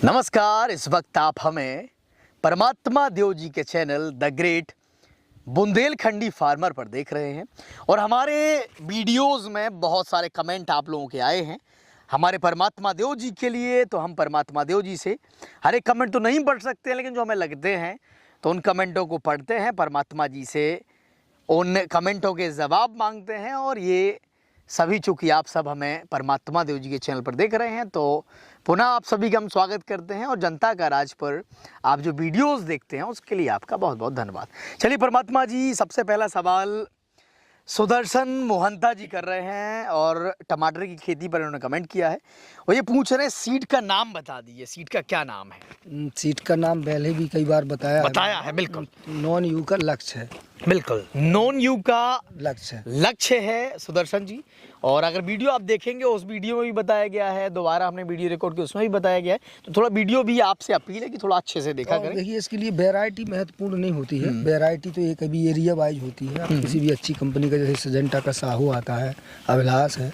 नमस्कार। इस वक्त आप हमें परमात्मा देव जी के channel the great Bundelkhandi farmer पर देख रहे हैं और हमारे वीडियोस में बहुत सारे कमेंट आप लोगों के आए हैं हमारे परमात्मा देव जी के लिए। तो हम परमात्मा देव जी से हर एक कमेंट तो नहीं पढ़ सकते, लेकिन जो हमें लगते हैं तो उन कमेंटों को पढ़ते हैं, परमात्मा जी से उन कमेंटों के जवाब मांगते हैं। और ये सभी चूँकि आप सब हमें परमात्मा देव जी के चैनल पर देख रहे हैं तो पुनः आप सभी का हम स्वागत करते हैं और जनता का राज पर आप जो वीडियोस देखते हैं उसके लिए आपका बहुत बहुत धन्यवाद। चलिए परमात्मा जी, सबसे पहला सवाल सुदर्शन मोहंता जी कर रहे हैं और टमाटर की खेती पर उन्होंने कमेंट किया है और ये पूछ रहे हैं सीड का नाम बता दीजिए, सीड का क्या नाम है? सीट का नाम पहले भी कई बार बताया है। बिल्कुल नॉन यू का लक्ष्य है। बिल्कुल नॉन यू का लक्ष्य है सुदर्शन जी। और अगर वीडियो आप देखेंगे उस वीडियो में भी बताया गया है, दोबारा हमने वीडियो रिकॉर्ड किया उसमें भी बताया गया है, तो थोड़ा वीडियो भी आपसे अपील है कि थोड़ा अच्छे से देखा करें। देखिए, इसके लिए वैरायटी महत्वपूर्ण नहीं होती है। वैरायटी तो एक अभी एरिया वाइज होती है। आप किसी भी अच्छी कंपनी का, जैसे सजंटा का साहू आता है, अभिलाष है,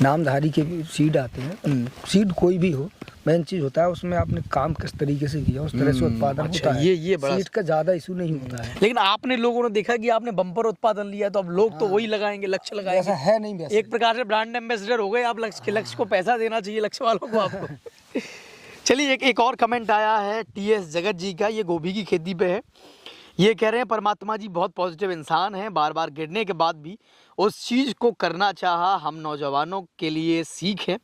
नामधारी के सीड आते हैं। सीड कोई भी हो, मेन चीज होता है उसमें आपने काम किस तरीके से किया, उस तरह से उत्पादन होता है। ये बड़ा सीड का ज्यादा इशू नहीं होता है। लेकिन आपने लोगों ने देखा कि आपने बम्पर उत्पादन लिया तो अब लोग तो वही लगाएंगे, लक्ष्य लगाएंगे। ऐसा है नहीं, वैसे एक प्रकार से ब्रांड एम्बेसडर हो गए आप। लक्ष्य को पैसा देना चाहिए, लक्ष्य वालों को आपको। चलिए एक और कमेंट आया है टीएस जगत जी का, ये गोभी की खेती पे है। ये कह रहे हैं परमात्मा जी बहुत पॉजिटिव इंसान हैं, बार बार गिरने के बाद भी उस चीज़ को करना चाहा। हम नौजवानों के लिए सीख है,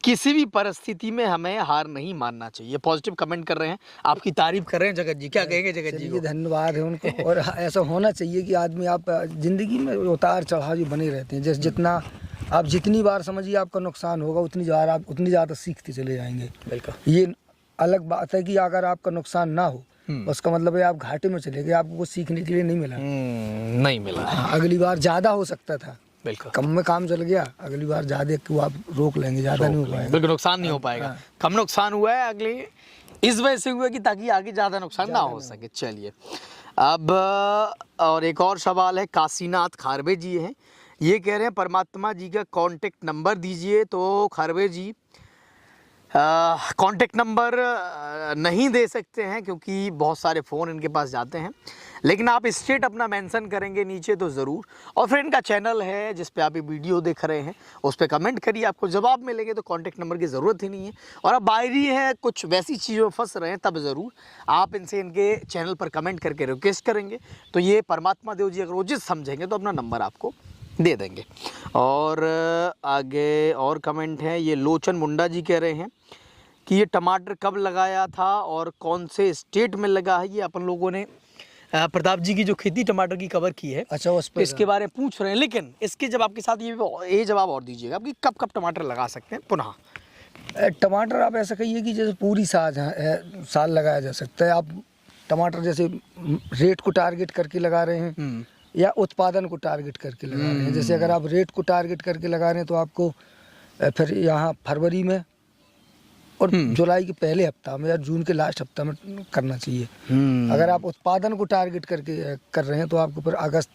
किसी भी परिस्थिति में हमें हार नहीं मानना चाहिए। पॉजिटिव कमेंट कर रहे हैं, आपकी तारीफ कर रहे हैं जगत जी। क्या कहेंगे जगत जी को? धन्यवाद है उनको। और ऐसा होना चाहिए कि आदमी, आप जिंदगी में उतार चढ़ाव ही बने रहते हैं। जैसे जितना आप जितनी बार समझिए आपका नुकसान होगा, उतनी बार आप उतनी ज़्यादा सीखते चले जाएंगे। बिल्कुल। ये अलग बात है कि अगर आपका नुकसान ना हो, उसका मतलब है आप घाटे में चले गए, आपको कुछ सीखने के लिए नहीं मिला। नहीं मिला। अगली बार ज़्यादा हो सकता था। बिल्कुल। कम में काम चल गया, अगली बार ज़्यादा को आप रोक लेंगे, ज़्यादा नहीं हो पाएगा। बिल्कुल नुकसान नहीं हो पाएगा। कम नुकसान हुआ है, अगले इस वजह से हुआ कि ताकि आगे ज़्यादा नुकसान ना हो सके। चलिए अब और एक और सवाल है, काशीनाथ खारवे जी हैं। ये कह रहे हैं परमात्मा जी का कांटेक्ट नंबर दीजिए। तो खारवे जी कांटेक्ट नंबर नहीं दे सकते हैं क्योंकि बहुत सारे फ़ोन इनके पास जाते हैं, लेकिन आप स्टेट अपना मेंशन करेंगे नीचे तो ज़रूर। और फिर इनका चैनल है जिस पे आप ये वीडियो देख रहे हैं, उस पर कमेंट करिए, आपको जवाब मिलेंगे। तो कांटेक्ट नंबर की ज़रूरत ही नहीं है। और अब बाहरी है, कुछ वैसी चीज़ों में फंस रहे हैं, तब ज़रूर आप इनसे इनके चैनल पर कमेंट करके रिक्वेस्ट करेंगे तो ये परमात्मा देव जी अगर उचित समझेंगे तो अपना नंबर आपको दे देंगे। और आगे और कमेंट है, ये लोचन मुंडा जी कह रहे हैं कि ये टमाटर कब लगाया था और कौन से स्टेट में लगा है। ये अपन लोगों ने प्रताप जी की जो खेती टमाटर की कवर की है, अच्छा, उस पर इसके बारे में पूछ रहे हैं। लेकिन इसके जवाब के साथ ये जवाब और दीजिएगा कि कब कब टमाटर लगा सकते हैं पुनः। टमाटर आप ऐसा कहिए कि जैसे पूरी साल लगाया जा सकता है। आप टमाटर जैसे रेट को टारगेट करके लगा रहे हैं या उत्पादन को टारगेट करके लगा रहे हैं। जैसे अगर आप रेट को टारगेट करके लगा रहे हैं तो आपको फिर यहाँ फरवरी में और जुलाई के पहले हफ्ता में या जून के लास्ट हफ्ता में करना चाहिए। अगर आप उत्पादन को टारगेट करके कर रहे हैं तो आपको फिर अगस्त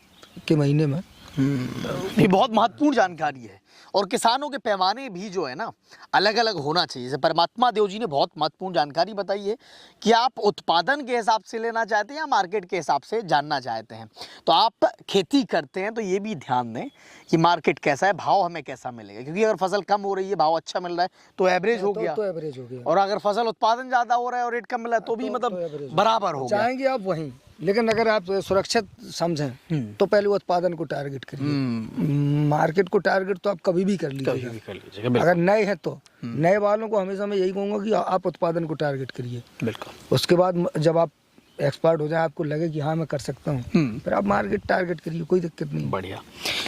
के महीने में। ये बहुत महत्वपूर्ण जानकारी है और किसानों के पैमाने भी जो है ना अलग अलग होना चाहिए। जैसे परमात्मा देव जी ने बहुत महत्वपूर्ण जानकारी बताई है कि आप उत्पादन के हिसाब से लेना चाहते हैं या मार्केट के हिसाब से जानना चाहते हैं। तो आप खेती करते हैं तो ये भी ध्यान दें कि मार्केट कैसा है, भाव हमें कैसा मिलेगा। क्योंकि अगर फसल कम हो रही है, भाव अच्छा मिल रहा है तो एवरेज हो गया, एवरेज हो गया। और अगर फसल उत्पादन ज़्यादा हो रहा है और रेट कम मिल रहा है तो भी मतलब बराबर हो गया। चाहेंगे आप वहीं, लेकिन अगर आप सुरक्षित समझें तो पहले उत्पादन को टारगेट करिए। मार्केट को टारगेट तो आप कभी भी कर लीजिएगा। अगर नए हैं तो नए वालों को हमेशा मैं यही कहूँगा कि आप उत्पादन को टारगेट करिए। बिल्कुल। उसके बाद जब आप एक्सपर्ट हो जाए, आपको लगे कि हाँ मैं कर सकता हूँ, फिर आप मार्केट टारगेट करिए, कोई दिक्कत नहीं। बढ़िया।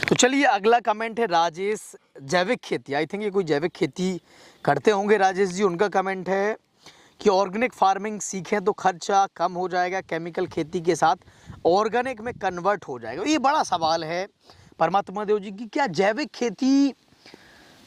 तो चलिए अगला कमेंट है राजेश जैविक खेती। आई थिंक ये कोई जैविक खेती करते होंगे राजेश जी। उनका कमेंट है कि ऑर्गेनिक फार्मिंग सीखें तो खर्चा कम हो जाएगा, केमिकल खेती के साथ ऑर्गेनिक में कन्वर्ट हो जाएगा। ये बड़ा सवाल है परमात्मा देव जी की, क्या जैविक खेती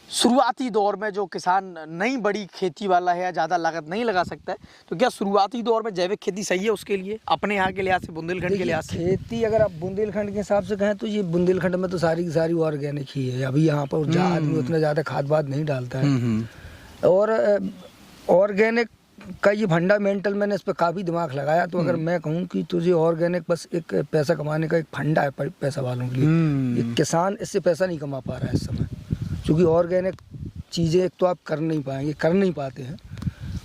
शुरुआती दौर में जो किसान नई बड़ी खेती वाला है या ज़्यादा लागत नहीं लगा सकता है, तो क्या शुरुआती दौर में जैविक खेती सही है उसके लिए, अपने यहाँ के लिहाज से, बुंदेलखंड के लिहाज से? खेती अगर आप बुंदेलखंड के हिसाब से कहें तो ये बुंदेलखंड में तो सारी की सारी ऑर्गेनिक ही है। अभी यहाँ पर आदमी उतना ज़्यादा खाद वाद नहीं डालता है। और ऑर्गेनिक का ये फंडामेंटल मैंने इस पर काफ़ी दिमाग लगाया। तो अगर मैं कहूँ कि तुझे ऑर्गेनिक बस एक पैसा कमाने का एक फंडा है पैसा वालों के लिए, एक किसान इससे पैसा नहीं कमा पा रहा है इस समय, क्योंकि ऑर्गेनिक चीज़ें एक तो आप कर नहीं पाएंगे, कर नहीं पाते हैं,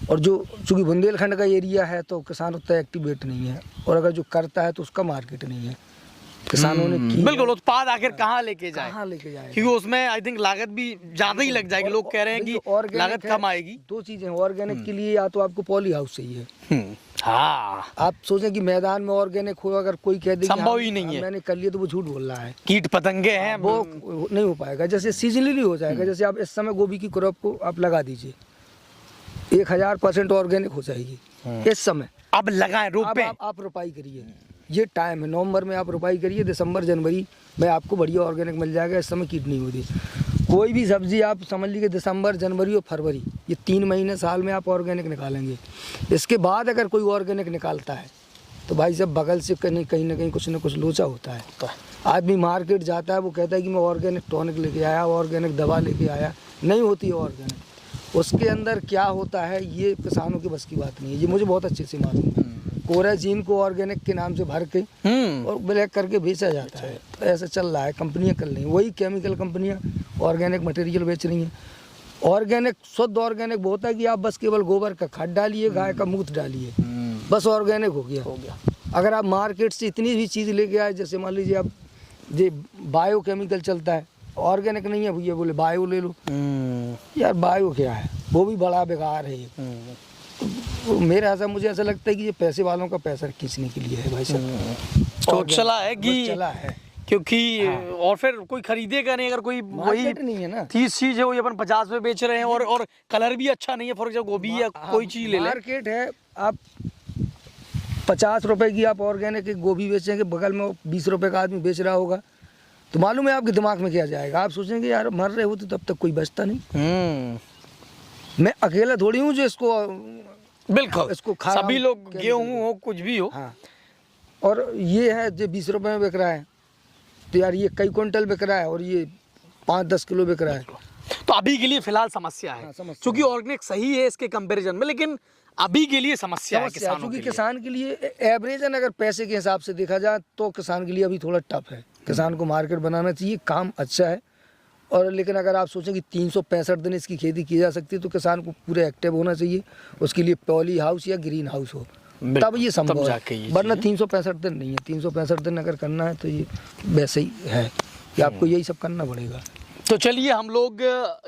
और जो चूँकि बुंदेलखंड का एरिया है तो किसान उतना एक्टिवेट नहीं है, और अगर जो करता है तो उसका मार्केट नहीं है। किसानों ने की बिल्कुल, उत्पाद आखिर कहाँ लेके जाए, जाए, क्योंकि उसमें आई थिंक लागत भी ज्यादा ही लग जाएगी। लोग कह रहे हैं कि लागत कम आएगी। दो चीजें ऑर्गेनिक के लिए, या तो आपको पॉली हाउस चाहिए। हाँ, आप सोचें कि मैदान में ऑर्गेनिक हो, अगर कोई कह दे संभव ही नहीं है, मैंने कर लिया, तो वो झूठ बोल रहा है। कीट पतंगे हैं, वो नहीं हो पाएगा। जैसे सीजनली हो जाएगा, जैसे आप इस समय गोभी की क्रॉप को आप लगा दीजिए, 1000% ऑर्गेनिक हो जाएगी इस समय। अब लगाएं, रोपें, आप रोपाई करिए, ये टाइम है, नवंबर में आप रोपाई करिए, दिसंबर जनवरी में आपको बढ़िया ऑर्गेनिक मिल जाएगा। इस समय कीट नहीं होती। कोई भी सब्जी आप समझ लीजिए दिसंबर, जनवरी और फरवरी, ये 3 महीने साल में आप ऑर्गेनिक निकालेंगे। इसके बाद अगर कोई ऑर्गेनिक निकालता है तो भाई साहब बगल से कहीं ना कहीं कुछ ना कुछ लोचा होता है। आदमी मार्केट जाता है, वो कहता है कि मैं ऑर्गेनिक टॉनिक लेके आया, ऑर्गेनिक दवा लेके आया, नहीं होती है ऑर्गेनिक। उसके अंदर क्या होता है ये किसानों की बस की बात नहीं है, ये मुझे बहुत अच्छे से मालूम है। कोराजीन को ऑर्गेनिक के नाम से भर के और ब्लैक करके बेचा जाता है, तो ऐसा चल रहा है। कंपनियां कर रही हैं, वही केमिकल कंपनियां ऑर्गेनिक मटेरियल बेच रही हैं। ऑर्गेनिक, शुद्ध ऑर्गेनिक वो होता है कि आप बस केवल गोबर का खाद डालिए, गाय का मूत्र डालिए, बस ऑर्गेनिक हो गया। अगर आप मार्केट से इतनी भी चीज़ लेके आए, जैसे मान लीजिए आप ये बायो केमिकल चलता है, ऑर्गेनिक नहीं है भैया, बोले बायो ले लो। यार बायो क्या है, वो भी बड़ा बेकार है। तो मेरे हिसाब मुझे ऐसा लगता है कि ये पैसे वालों का पैसा खींचने के लिए है भाई साहब। तो चला है कि चला है, क्योंकि और फिर कोई खरीदेगा नहीं। अगर कोई वही नहीं है ना, 30 चीज है वो अपन 50 में बेच रहे हैं, और कलर भी अच्छा नहीं है। फॉर एग्जाम्पल गोभी या कोई चीज ले लें, मार्केट है, आप 50 रुपए की आप ऑर्गेनिक एक गोभी बेचेंगे, बगल में 20 रुपए का आदमी बेच रहा होगा, तो मालूम है आपके दिमाग में क्या जाएगा। आप सोचेंगे यार मर रहे हो तो तब तक कोई बचता नहीं। मैं अकेला थोड़ी हूँ जो इसको, बिल्कुल इसको खा, सभी लोग गेहूं हो कुछ भी हो। हाँ, और ये है जो 20 रुपए में बिक रहा है, तो यार ये कई क्विंटल बिक रहा है, और ये 5-10 किलो बिक रहा है। तो अभी के लिए फिलहाल समस्या है, क्योंकि ऑर्गेनिक सही है इसके कंपैरिजन में, लेकिन अभी के लिए समस्या है किसानों के लिए। किसान के लिए एवरेजन अगर पैसे के हिसाब से देखा जाए तो किसान के लिए अभी थोड़ा टफ है। किसान को मार्केट बनाना चाहिए, काम अच्छा है, और लेकिन अगर आप सोचें कि 365 दिन इसकी खेती की जा सकती है, तो किसान को पूरे एक्टिव होना चाहिए। उसके लिए पॉली हाउस या ग्रीन हाउस हो, तब ये संभव है, वरना 365 दिन नहीं है। 365 दिन अगर करना है तो ये वैसे ही है कि आपको यही सब करना पड़ेगा। तो चलिए, हम लोग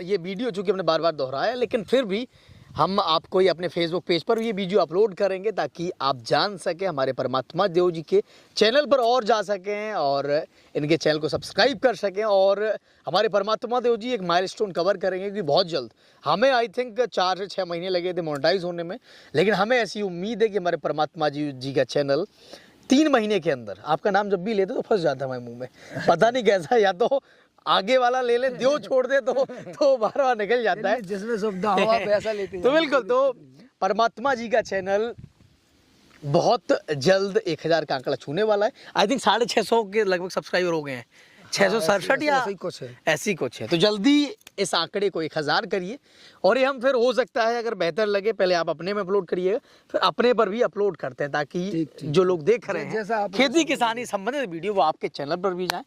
ये वीडियो चूँकि हमने बार बार दोहराया, लेकिन फिर भी हम आपको ही अपने फेसबुक पेज पर ये वीडियो अपलोड करेंगे, ताकि आप जान सकें, हमारे परमात्मा देव जी के चैनल पर और जा सकें, और इनके चैनल को सब्सक्राइब कर सकें। और हमारे परमात्मा देव जी एक माइलस्टोन कवर करेंगे, क्योंकि बहुत जल्द, हमें आई थिंक 4 से 6 महीने लगे थे मोनेटाइज होने में, लेकिन हमें ऐसी उम्मीद है कि हमारे परमात्मा जी का चैनल 3 महीने के अंदर, आपका नाम जब भी लेते तो फंस जाता हमारे मुँह में, पता नहीं कैसा, या तो आगे वाला ले ले, देव छोड़ दे तो बार बार निकल जाता है, जिसमें सुविधा हो आप ऐसा लेते हैं। तो बिल्कुल, तो परमात्मा जी का चैनल बहुत जल्द 1000 का आंकड़ा छूने वाला है। आई थिंक 650 के लगभग सब्सक्राइबर हो गए हैं, 667 या ऐसी कुछ है। तो जल्दी इस आंकड़े को 1000 करिए, और ये हम फिर हो सकता है अगर बेहतर लगे, पहले आप अपने में अपलोड करिएगा, फिर अपने पर भी अपलोड करते हैं, ताकि जो लोग देख रहे हैं खेती किसानी संबंधित वीडियो वो आपके चैनल पर भी जाए।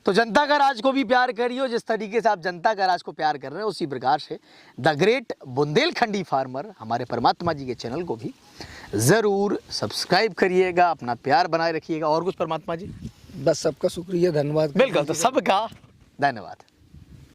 तो जनता का राज को भी प्यार करिए, और जिस तरीके से आप जनता का राज को प्यार कर रहे हैं, उसी प्रकार से द ग्रेट बुंदेलखंडी फार्मर हमारे परमात्मा जी के चैनल को भी ज़रूर सब्सक्राइब करिएगा, अपना प्यार बनाए रखिएगा। और कुछ परमात्मा जी? बस सबका शुक्रिया, धन्यवाद। बिल्कुल, तो सबका धन्यवाद।